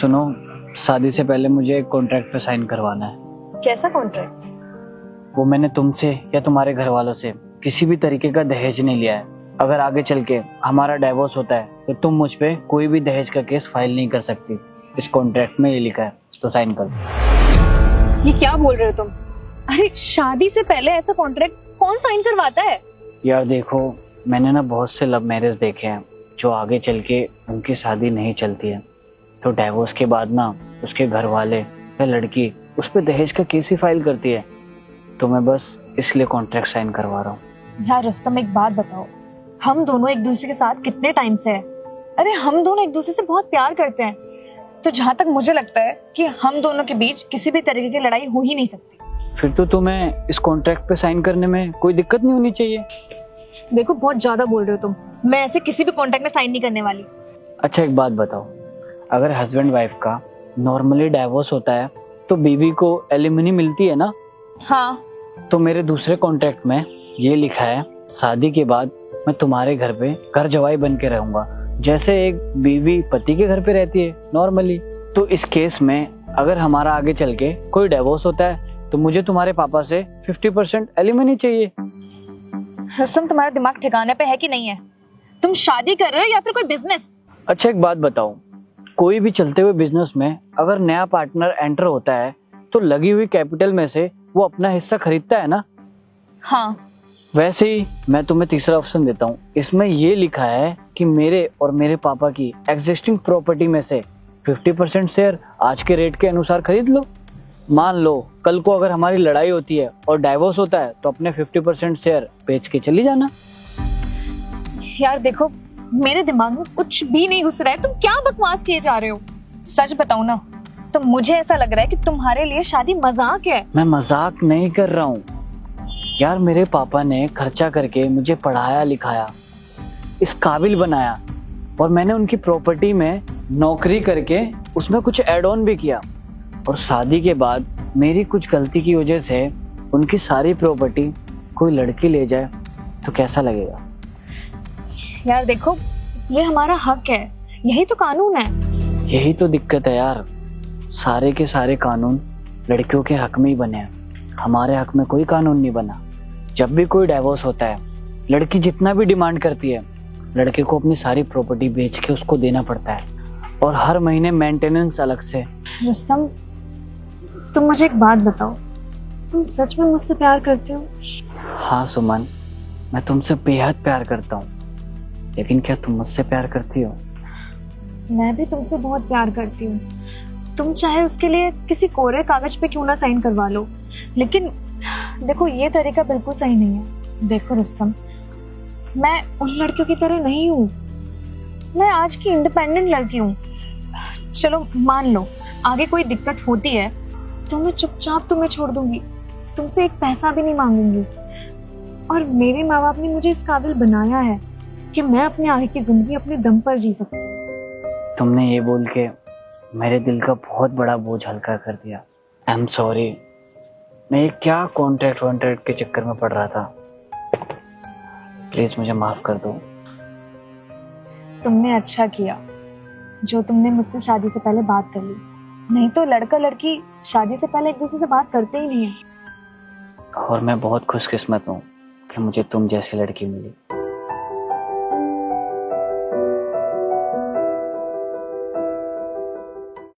सुनो, शादी से पहले मुझे एक कॉन्ट्रैक्ट पे साइन करवाना है। कैसा कॉन्ट्रैक्ट? वो मैंने तुमसे या तुम्हारे घर वालों से किसी भी तरीके का दहेज नहीं लिया है। अगर आगे चल के हमारा डाइवोर्स होता है तो तुम मुझ पे कोई भी दहेज का केस फाइल नहीं कर सकती। इस कॉन्ट्रैक्ट में ये लिखा है, तो साइन कर दो। ये क्या बोल रहे हो तुम? अरे शादी से पहले ऐसा कॉन्ट्रैक्ट कौन साइन करवाता है? यार देखो, मैंने ना बहुत से लव मैरिज देखे हैं जो आगे चल के उनकी शादी नहीं चलती है, तो डाइवोर्स के बाद ना उसके घर वाले या लड़की उस पर दहेज का केस ही फाइल करती है। तो मैं बस इसलिए कॉन्ट्रैक्ट साइन करवा रहा हूँ। यार रुस्तम, एक बात बताओ, हम दोनों एक दूसरे के साथ कितने टाइम से हैं? अरे हम दोनों एक दूसरे से बहुत प्यार करते हैं, तो जहाँ तक मुझे लगता है कि हम दोनों के बीच किसी भी तरीके की लड़ाई हो ही नहीं सकती। फिर तो तुम्हें इस कॉन्ट्रैक्ट पे साइन करने में कोई दिक्कत नहीं होनी चाहिए। देखो, बहुत ज्यादा बोल रहे हो तुम। मैं ऐसे किसी भी कॉन्ट्रैक्ट में साइन नहीं करने वाली। अच्छा एक बात बताओ, अगर हस्बैंड वाइफ का नॉर्मली डाइवोर्स होता है तो बीवी को एलिमनी मिलती है ना? हाँ। तो मेरे दूसरे कॉन्ट्रैक्ट में ये लिखा है, शादी के बाद मैं तुम्हारे घर पे घर जवाई बन के रहूंगा, जैसे एक बीवी पति के घर पे रहती है नॉर्मली। तो इस केस में अगर हमारा आगे चल के कोई डाइवोर्स होता है तो मुझे तुम्हारे पापा से 50% एलिमनी चाहिए। रुस्तम, तुम्हारा दिमाग ठिकाने पे है कि नहीं है? तुम शादी कर रहे हो या फिर कोई बिजनेस? अच्छा एक बात बताओ, कोई भी चलते हुए बिजनेस में अगर नया पार्टनर एंटर होता है तो लगी हुई कैपिटल में से वो अपना हिस्सा खरीदता है ना? हाँ। वैसे ही मैं तुम्हें तीसरा ऑप्शन देता हूँ। इसमें ये लिखा है कि मेरे और मेरे पापा की एग्जिस्टिंग प्रॉपर्टी में से 50% शेयर आज के रेट के अनुसार खरीद लो। मान लो कल को अगर हमारी लड़ाई होती है और डाइवोर्स होता है तो अपने 50% शेयर बेच के चली जाना। यार देखो, मेरे दिमाग में कुछ भी नहीं घुस रहा है। तुम क्या बकवास किए जा रहे हो? सच बताओ ना, तो मुझे ऐसा लग रहा है कि तुम्हारे लिए शादी मजाक है। मैं मजाक नहीं कर रहा हूँ यार, मेरे पापा ने खर्चा करके मुझे पढ़ाया लिखाया, इस काबिल बनाया, और मैंने उनकी प्रॉपर्टी में नौकरी करके उसमें कुछ एड ऑन भी किया। और शादी के बाद मेरी कुछ गलती की वजह से उनकी सारी प्रॉपर्टी कोई लड़की ले जाए तो कैसा लगेगा? यार देखो, ये हमारा हक है, यही तो कानून है। यही तो दिक्कत है यार, सारे के सारे कानून लड़कियों के हक में ही बने हैं, हमारे हक में कोई कानून नहीं बना। जब भी कोई डाइवोर्स होता है, लड़की जितना भी डिमांड करती है, लड़के को अपनी सारी प्रॉपर्टी बेच के उसको देना पड़ता है, और हर महीने मेंटेनेंस अलग से। रुस्तम, तुम मुझे एक बात बताओ, तुम सच में मुझसे प्यार करते हो? हाँ सुमन, मैं तुमसे बेहद प्यार करता हूँ, लेकिन क्या तुम मुझसे प्यार करती हो? मैं भी तुमसे बहुत प्यार करती हूँ। तुम चाहे उसके लिए किसी कोरे कागज पे क्यों ना साइन करवा लो, लेकिन देखो ये तरीका बिल्कुल सही नहीं है। देखो रुस्तम, मैं उन लड़कियों की तरह नहीं हूँ, मैं आज की इंडिपेंडेंट लड़की हूँ। चलो मान लो आगे कोई दिक्कत होती है तो मैं चुपचाप तुम्हें छोड़ दूंगी, तुमसे एक पैसा भी नहीं मांगूंगी। और मेरे माँ बाप ने मुझे इस काबिल बनाया है कि मैं अपने आगे की जिंदगी अपने दम पर जी सकती हूँ। तुमने ये बोल के मेरे दिल का बहुत बड़ा बोझ हल्का कर दिया। आई एम सॉरी, मैं ये क्या कॉन्ट्रैक्ट के चक्कर में पड़ रहा था। प्लीज मुझे माफ कर दो। तुमने अच्छा किया जो तुमने मुझसे शादी से पहले बात कर ली, नहीं तो लड़का लड़की शादी से पहले एक दूसरे से बात करते ही नहीं है। और मैं बहुत खुशकिस्मत हूँ कि मुझे तुम जैसी लड़की मिली।